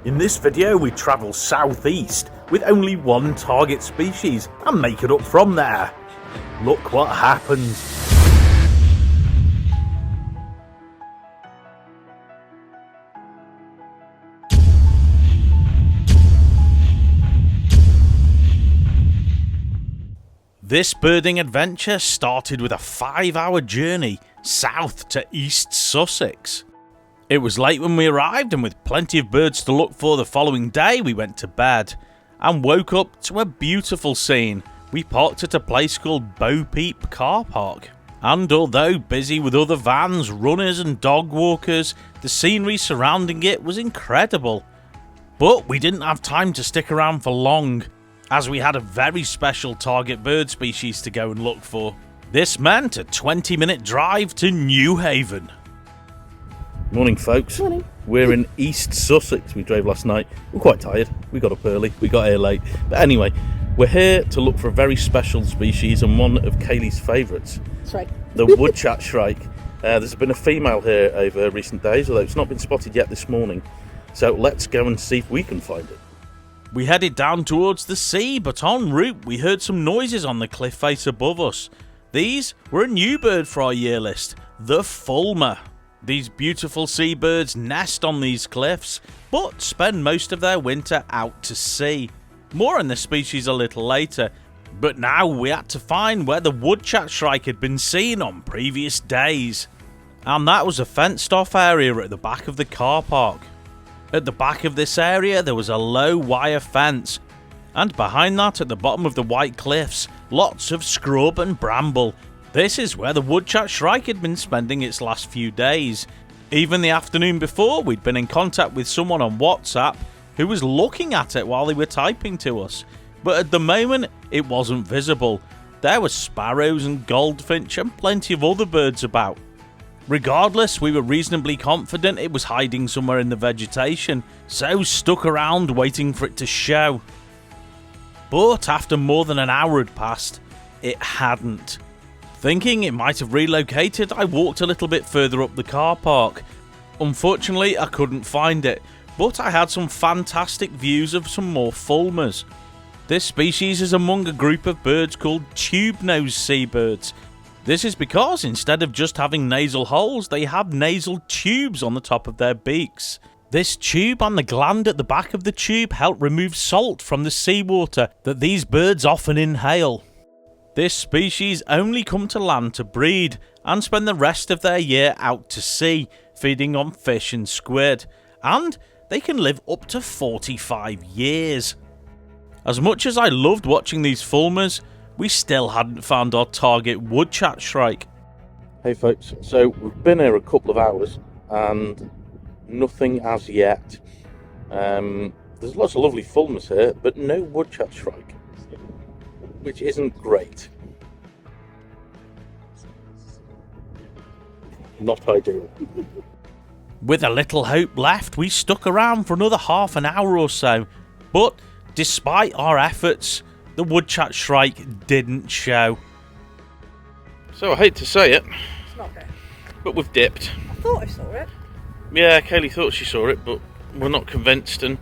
In this video we travel southeast with only one target species and make it up from there. Look what happens. This birding adventure started with a 5-hour journey south to East Sussex. It was late when we arrived, and with plenty of birds to look for the following day, we went to bed and woke up to a beautiful scene. We parked at a place called Bo Peep Car Park, and although busy with other vans, runners and dog walkers, the scenery surrounding it was incredible. But we didn't have time to stick around for long, as we had a very special target bird species to go and look for. This meant a 20-minute drive to Newhaven. Morning, folks. Morning. We're in East Sussex. We drove last night. We're quite tired. We got up early. We got here late. But anyway, we're here to look for a very special species and one of Kaylee's favourites. Shrike. The woodchat shrike. There's been a female here over recent days, although it's not been spotted yet this morning. So let's go and see if we can find it. We headed down towards the sea, but en route we heard some noises on the cliff face above us. These were a new bird for our year list, the fulmer. These beautiful seabirds nest on these cliffs, but spend most of their winter out to sea. More on this species a little later, but now we had to find where the woodchat shrike had been seen on previous days. And that was a fenced off area at the back of the car park. At the back of this area there was a low wire fence, and behind that at the bottom of the white cliffs, lots of scrub and bramble. This is where the woodchat shrike had been spending its last few days. Even the afternoon before, we'd been in contact with someone on WhatsApp who was looking at it while they were typing to us, but at the moment it wasn't visible. There were sparrows and goldfinch and plenty of other birds about. Regardless, we were reasonably confident it was hiding somewhere in the vegetation, so stuck around waiting for it to show. But after more than an hour had passed, it hadn't. Thinking it might have relocated, I walked a little bit further up the car park. Unfortunately, I couldn't find it, but I had some fantastic views of some more fulmers. This species is among a group of birds called tube-nosed seabirds. This is because instead of just having nasal holes, they have nasal tubes on the top of their beaks. This tube and the gland at the back of the tube help remove salt from the seawater that these birds often inhale. This species only come to land to breed and spend the rest of their year out to sea, feeding on fish and squid, and they can live up to 45 years. As much as I loved watching these fulmers, we still hadn't found our target woodchat shrike. Hey folks, so we've been here a couple of hours and nothing as yet. There's lots of lovely fulmers here, but no woodchat shrike, which isn't great. Not ideal. With a little hope left, we stuck around for another half an hour or so, but despite our efforts, the woodchat shrike didn't show. So I hate to say it, It's not there. but we've dipped. I thought I saw it. Yeah, Kaylee thought she saw it, but we're not convinced. And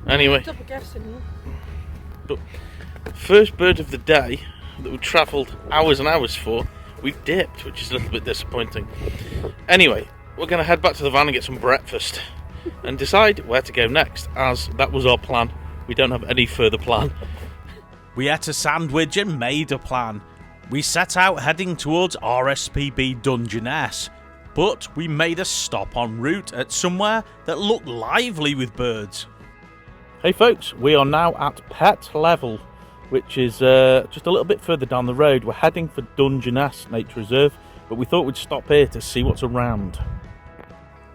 anyway, Double guessing. but first bird of the day that we travelled hours and hours for, we've dipped, which is a little bit disappointing. Anyway, we're going to head back to the van and get some breakfast and decide where to go next, as that was our plan. We don't have any further plan. We ate a sandwich and made a plan. We set out heading towards RSPB Dungeness, but we made a stop en route at somewhere that looked lively with birds. Hey folks, we are now at Pett Level, which is just a little bit further down the road. We're heading for Dungeness Nature Reserve, but we thought we'd stop here to see what's around.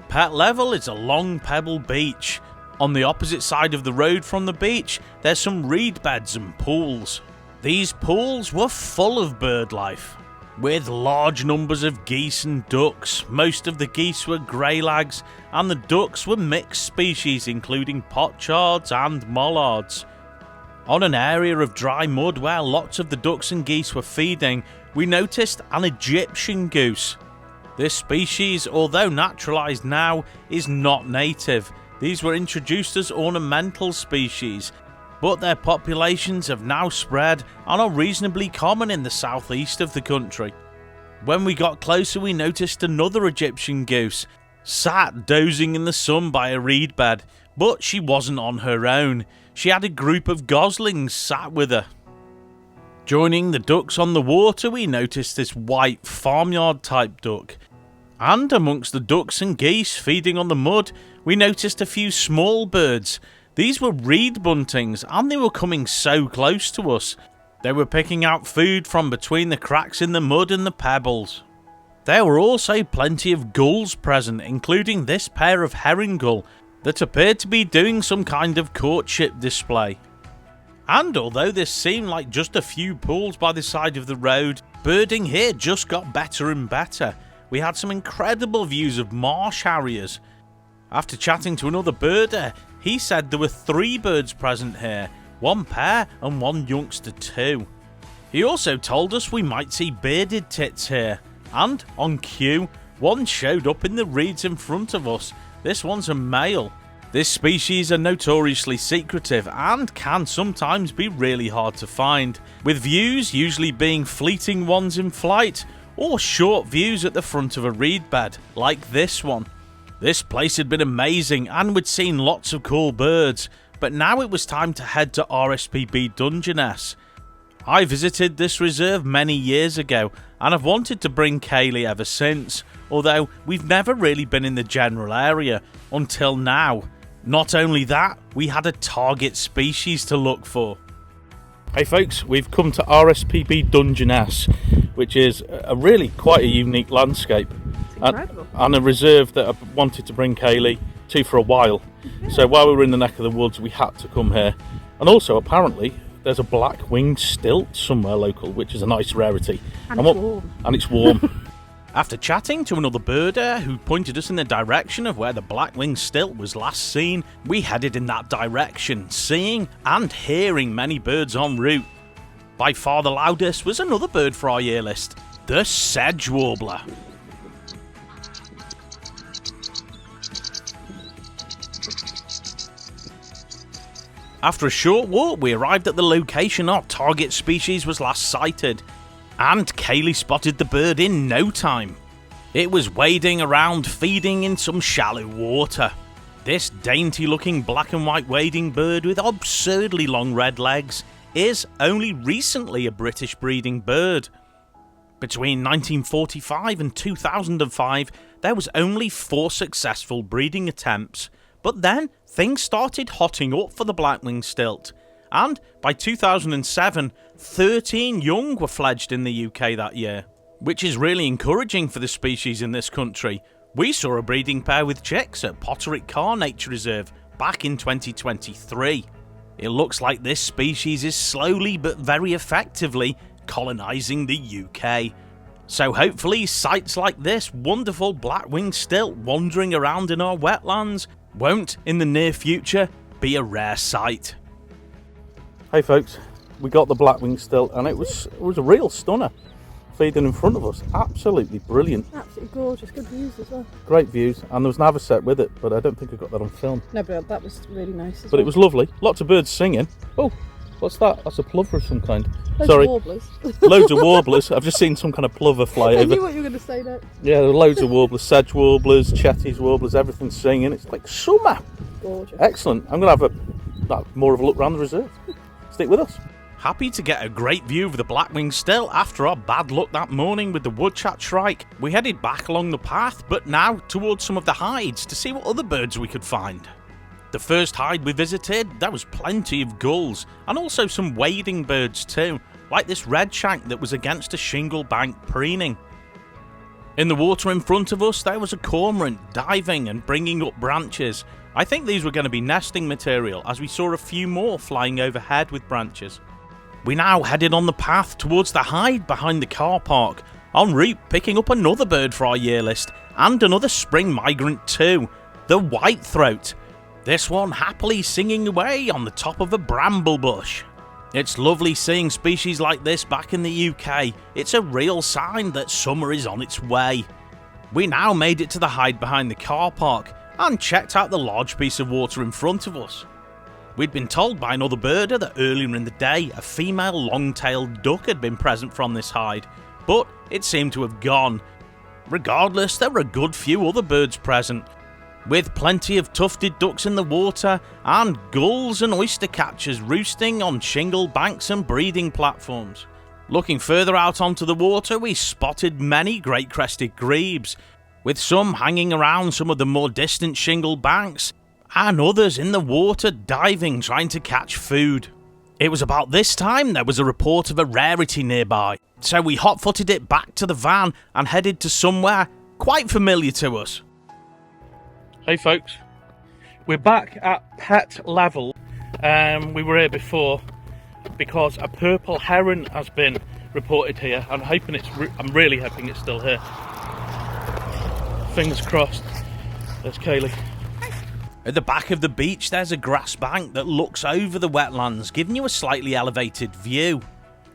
Pett Level is a long pebble beach. On the opposite side of the road from the beach, there's some reed beds and pools. These pools were full of bird life, with large numbers of geese and ducks. Most of the geese were greylags, and the ducks were mixed species, including potchards and mollards. On an area of dry mud where lots of the ducks and geese were feeding, we noticed an Egyptian goose. This species, although naturalised now, is not native. These were introduced as ornamental species, but their populations have now spread and are reasonably common in the southeast of the country. When we got closer, we noticed another Egyptian goose, sat dozing in the sun by a reed bed, but she wasn't on her own. She had a group of goslings sat with her. Joining the ducks on the water, we noticed this white farmyard type duck. And amongst the ducks and geese feeding on the mud, we noticed a few small birds. These were reed buntings, and they were coming so close to us. They were picking out food from between the cracks in the mud and the pebbles. There were also plenty of gulls present, including this pair of herring gull that appeared to be doing some kind of courtship display. And although this seemed like just a few pools by the side of the road, birding here just got better and better. We had some incredible views of marsh harriers. After chatting to another birder, he said there were 3 birds present here, 1 pair and 1 youngster too. He also told us we might see bearded tits here, and on cue, one showed up in the reeds in front of us. This one's a male. This species are notoriously secretive and can sometimes be really hard to find, with views usually being fleeting ones in flight, or short views at the front of a reed bed, like this one. This place had been amazing and we'd seen lots of cool birds, but now it was time to head to RSPB Dungeness. I visited this reserve many years ago and I've wanted to bring Kaylee ever since, although we've never really been in the general area until now. Not only that, we had a target species to look for. Hey folks, we've come to RSPB Dungeness, which is a really quite a unique landscape. And a reserve that I wanted to bring Kaylee to for a while. So while we were in the neck of the woods, we had to come here. And also, apparently, there's a black-winged stilt somewhere local, which is a nice rarity. And it's warm. And it's warm. After chatting to another birder who pointed us in the direction of where the black-winged stilt was last seen, we headed in that direction, seeing and hearing many birds en route. By far the loudest was another bird for our year list, the sedge warbler. After a short walk, we arrived at the location our target species was last sighted, and Kaylee spotted the bird in no time. It was wading around feeding in some shallow water. This dainty looking black and white wading bird with absurdly long red legs is only recently a British breeding bird. Between 1945 and 2005, there was only 4 successful breeding attempts. But then, things started hotting up for the black-winged stilt, and by 2007, 13 young were fledged in the UK that year, which is really encouraging for the species in this country. We saw a breeding pair with chicks at Potterick Carr Nature Reserve back in 2023. It looks like this species is slowly but very effectively colonising the UK. So hopefully sights like this wonderful black-winged stilt wandering around in our wetlands won't, in the near future, be a rare sight. Hey folks, we got the black-winged stilt and it was a real stunner feeding in front of us. Absolutely brilliant. Absolutely gorgeous, good views as well. Great views, and there was an avocet with it, but I don't think I got that on film. No, but that was really nice as But well. it was lovely. Lots of birds singing. Oh, what's that? That's a plover of some kind. Loads Sorry. of warblers. Loads of warblers. I've just seen some kind of plover fly I over. knew what you were going to say next. Yeah, there were loads of warblers, sedge warblers, chetties warblers, everything's singing. It's like summer. Gorgeous. Excellent. I'm going to have more of a look around the reserve. Stick with us. Happy to get a great view of the black-winged stilt after our bad luck that morning with the woodchat shrike. We headed back along the path, but now towards some of the hides to see what other birds we could find. The first hide we visited, there was plenty of gulls, and also some wading birds too, like this redshank that was against a shingle bank preening. In the water in front of us, there was a cormorant diving and bringing up branches. I think these were going to be nesting material, as we saw a few more flying overhead with branches. We now headed on the path towards the hide behind the car park, en route picking up another bird for our year list, and another spring migrant too, the whitethroat. This one happily singing away on the top of a bramble bush. It's lovely seeing species like this back in the UK. It's a real sign that summer is on its way. We now made it to the hide behind the car park, and checked out the large piece of water in front of us. We'd been told by another birder that earlier in the day a female long-tailed duck had been present from this hide, but it seemed to have gone. Regardless, there were a good few other birds present, with plenty of tufted ducks in the water and gulls and oyster catchers roosting on shingle banks and breeding platforms. Looking further out onto the water, we spotted many great-crested grebes, with some hanging around some of the more distant shingle banks, and others in the water diving trying to catch food. It was about this time there was a report of a rarity nearby, so we hot-footed it back to the van and headed to somewhere quite familiar to us. Hey folks, we're back at Pett Level. We were here before because a purple heron has been reported here. I'm really hoping it's still here. Fingers crossed. There's Kaylee. At the back of the beach there's a grass bank that looks over the wetlands, giving you a slightly elevated view.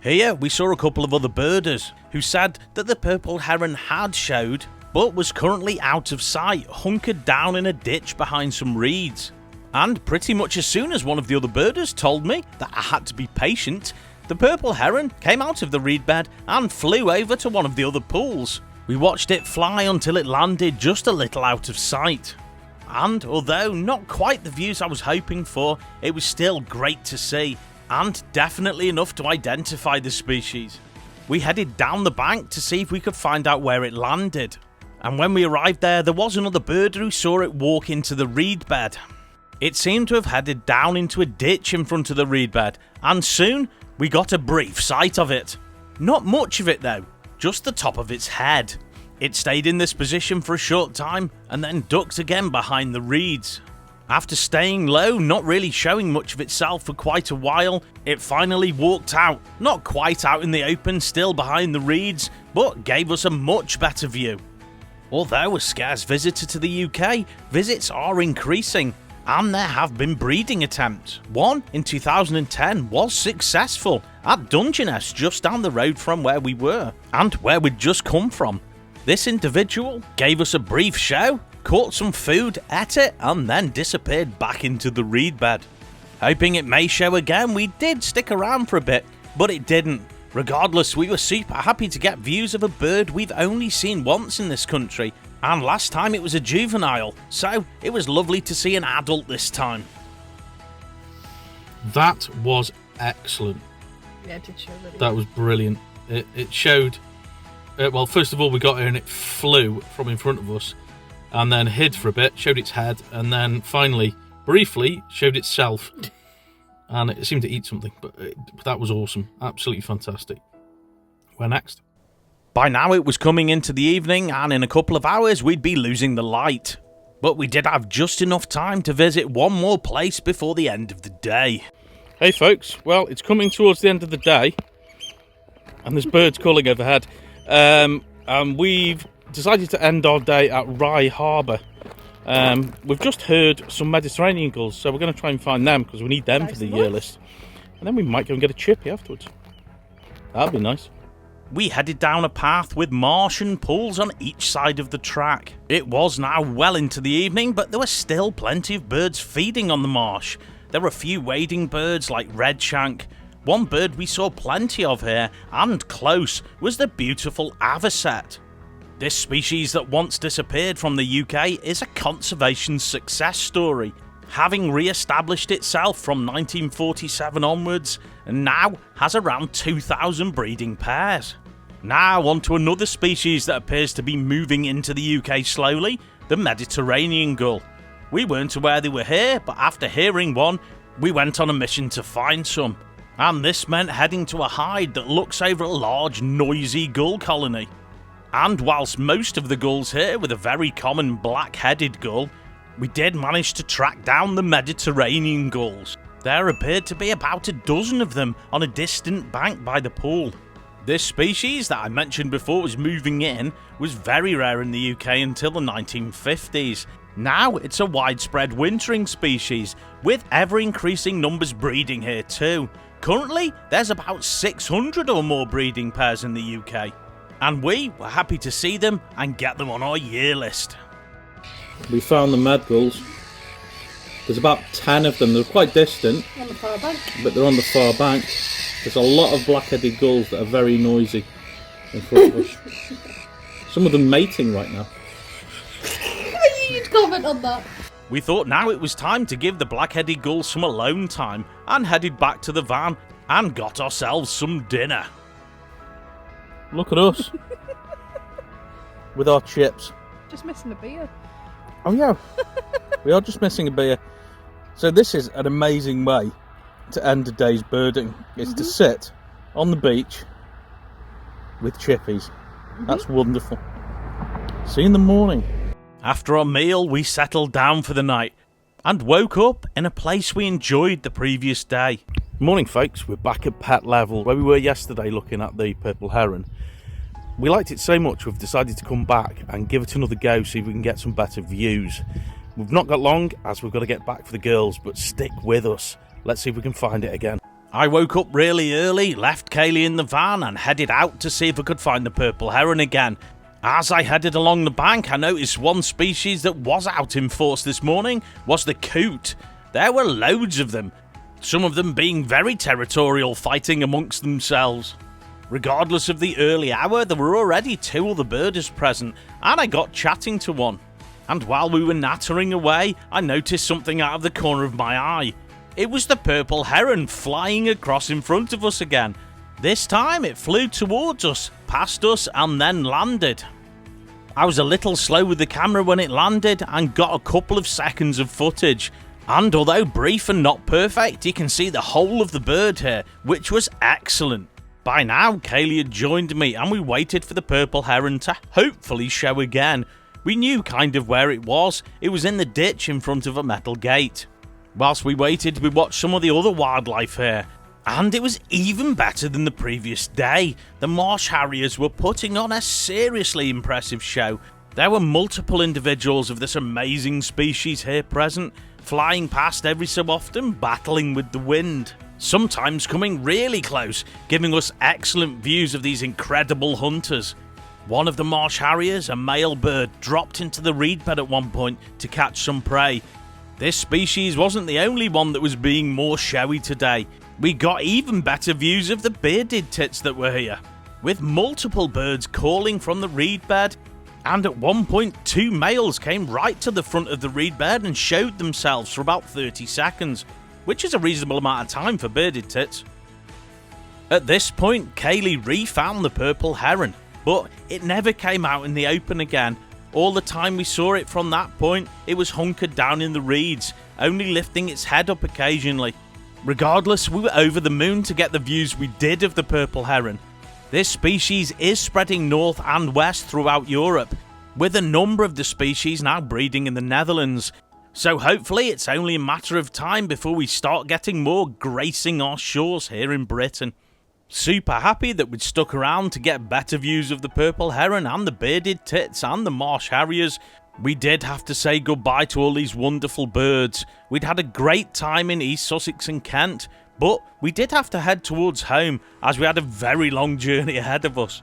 Here we saw a couple of other birders who said that the purple heron had showed, but was currently out of sight, hunkered down in a ditch behind some reeds. And pretty much as soon as one of the other birders told me that I had to be patient, the purple heron came out of the reed bed and flew over to one of the other pools. We watched it fly until it landed just a little out of sight. And although not quite the views I was hoping for, it was still great to see, and definitely enough to identify the species. We headed down the bank to see if we could find out where it landed. And when we arrived there was another birder who saw it walk into the reed bed. It seemed to have headed down into a ditch in front of the reed bed, and soon we got a brief sight of it. Not much of it though, just the top of its head. It stayed in this position for a short time and then ducked again behind the reeds. After staying low, not really showing much of itself for quite a while, it finally walked out. Not quite out in the open, still behind the reeds, but gave us a much better view. Although a scarce visitor to the UK, visits are increasing, and there have been breeding attempts. One in 2010 was successful at Dungeness, just down the road from where we were, and where we'd just come from. This individual gave us a brief show, caught some food, ate it, and then disappeared back into the reed bed. Hoping it may show again, we did stick around for a bit, but it didn't. Regardless, we were super happy to get views of a bird we've only seen once in this country, and last time it was a juvenile, so it was lovely to see an adult this time. That was excellent. Yeah, it did show really That was brilliant. It showed... well, first of all, we got here and it flew from in front of us and then hid for a bit, showed its head, and then finally, briefly, showed itself. And it seemed to eat something, but that was awesome. Absolutely fantastic. Where next? By now it was coming into the evening, and in a couple of hours we'd be losing the light. But we did have just enough time to visit one more place before the end of the day. Hey folks, well, it's coming towards the end of the day, and there's birds calling overhead. And we've decided to end our day at Rye Harbour. We've just heard some Mediterranean gulls, so we're going to try and find them because we need them for the year list. And then we might go and get a chippy afterwards. That'd be nice. We headed down a path with marsh and pools on each side of the track. It was now well into the evening, but there were still plenty of birds feeding on the marsh. There were a few wading birds like redshank. One bird we saw plenty of here, and close, was the beautiful avocet. This species that once disappeared from the UK is a conservation success story, having re-established itself from 1947 onwards, and now has around 2,000 breeding pairs. Now on to another species that appears to be moving into the UK slowly, the Mediterranean gull. We weren't aware they were here, but after hearing one, we went on a mission to find some. And this meant heading to a hide that looks over a large, noisy gull colony. And whilst most of the gulls here were the very common black-headed gull, we did manage to track down the Mediterranean gulls. There appeared to be about a dozen of them on a distant bank by the pool. This species that I mentioned before was moving in was very rare in the UK until the 1950s. Now it's a widespread wintering species, with ever-increasing numbers breeding here too. Currently, there's about 600 or more breeding pairs in the UK, and we were happy to see them and get them on our year list. We found the mad gulls. There's about 10 of them. They're quite distant, On the far bank. but they're on the far bank. There's a lot of black-headed gulls that are very noisy in front of us. Some of them mating right now. You'd comment on that. We thought now it was time to give the black-headed gulls some alone time and headed back to the van and got ourselves some dinner. Look at us. With our chips. Just missing a beer. Oh yeah, we are just missing a beer. So this is an amazing way to end a day's birding. It's to sit on the beach with chippies. That's wonderful. See you in the morning. After our meal, we settled down for the night and woke up in a place we enjoyed the previous day. Morning folks, we're back at Pett Level where we were yesterday looking at the purple heron. We liked it so much we've decided to come back and give it another go, see if we can get some better views. We've not got long as we've got to get back for the girls, but stick with us. Let's see if we can find it again. I woke up really early, left Kaylee in the van and headed out to see if I could find the purple heron again. As I headed along the bank, I noticed one species that was out in force this morning was the coot. There were loads of them, some of them being very territorial, fighting amongst themselves. Regardless of the early hour, there were already 2 other birders present, and I got chatting to one. And while we were nattering away, I noticed something out of the corner of my eye. It was the purple heron flying across in front of us again. This time it flew towards us, past us, and then landed. I was a little slow with the camera when it landed and got a couple of seconds of footage. And although brief and not perfect, you can see the whole of the bird here, which was excellent. By now, Kaylee had joined me and we waited for the purple heron to hopefully show again. We knew kind of where it was in the ditch in front of a metal gate. Whilst we waited, we watched some of the other wildlife here. And it was even better than the previous day. The marsh harriers were putting on a seriously impressive show. There were multiple individuals of this amazing species here present, flying past every so often, battling with the wind. Sometimes coming really close, giving us excellent views of these incredible hunters. One of the marsh harriers, a male bird, dropped into the reed bed at one point to catch some prey. This species wasn't the only one that was being more showy today. We got even better views of the bearded tits that were here, with multiple birds calling from the reed bed, and at one point 2 males came right to the front of the reed bed and showed themselves for about 30 seconds. Which is a reasonable amount of time for bearded tits. At this point, Kaylee re-found the purple heron, but it never came out in the open again. All the time we saw it from that point, it was hunkered down in the reeds, only lifting its head up occasionally. Regardless, we were over the moon to get the views we did of the purple heron. This species is spreading north and west throughout Europe, with a number of the species now breeding in the Netherlands. So hopefully it's only a matter of time before we start getting more gracing our shores here in Britain. Super happy that we'd stuck around to get better views of the purple heron and the bearded tits and the marsh harriers. We did have to say goodbye to all these wonderful birds. We'd had a great time in East Sussex and Kent, but we did have to head towards home as we had a very long journey ahead of us.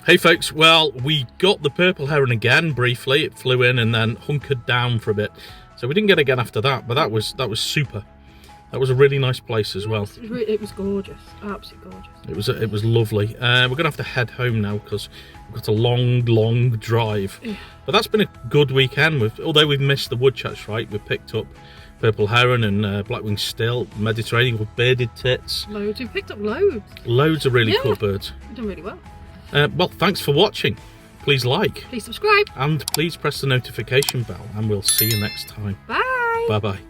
Hey folks, well, we got the purple heron again briefly. It flew in and then hunkered down for a bit. So we didn't get again after that, but that was super. That was a really nice place as well. It was gorgeous, absolutely gorgeous. It was lovely. We're going to have to head home now because we've got a long drive. Yeah. But that's been a good weekend. Although we've missed the woodchat shrike, we've picked up purple heron and black-winged still, Mediterranean with bearded tits. Loads, we've picked up loads. Loads of really cool birds. We've done really well. Well, thanks for watching. Please like. Please subscribe. And please press the notification bell. And we'll see you next time. Bye. Bye-bye.